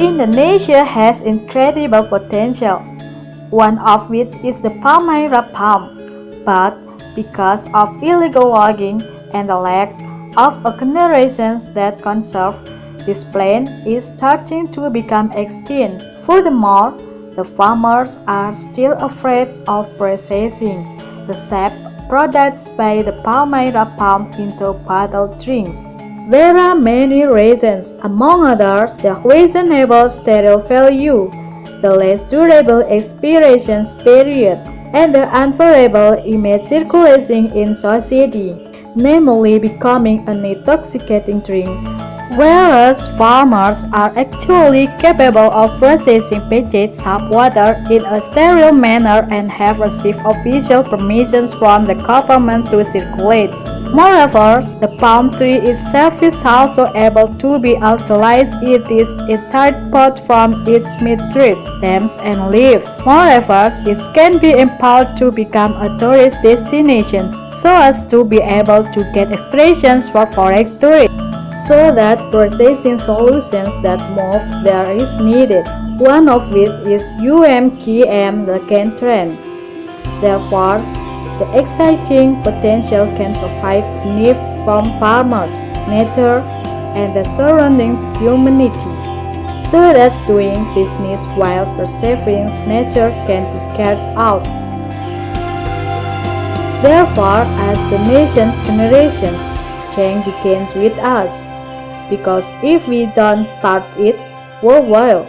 Indonesia has incredible potential, one of which is the palmyra palm, but because of illegal logging and the lack of organizations that conserve, this plant is starting to become extinct. Furthermore, the farmers are still afraid of processing the sap produced by the palmyra palm into bottled drinks. There are many reasons, among others the questionable sterile value, the less durable expiration period, and the unfavorable image circulating in society, namely becoming an intoxicating drink, whereas farmers are actually capable of processing packaged sap water in a sterile manner and have received official permissions from the government to circulate. Moreover, the palm tree itself is also able to be utilized. It is entire pot from its meat-rich stems and leaves. Moreover, it can be empowered to become a tourist destination so as to be able to get extractions for foreign tourists, so that processing solutions that move there is needed, one of which is UMGM Legend Tren. Therefore, the exciting potential can provide benefit from farmers, nature, and the surrounding humanity, so that doing business while preserving nature can be carried out. Therefore, as the nation's generations, change begins with us, because if we don't start it, we will.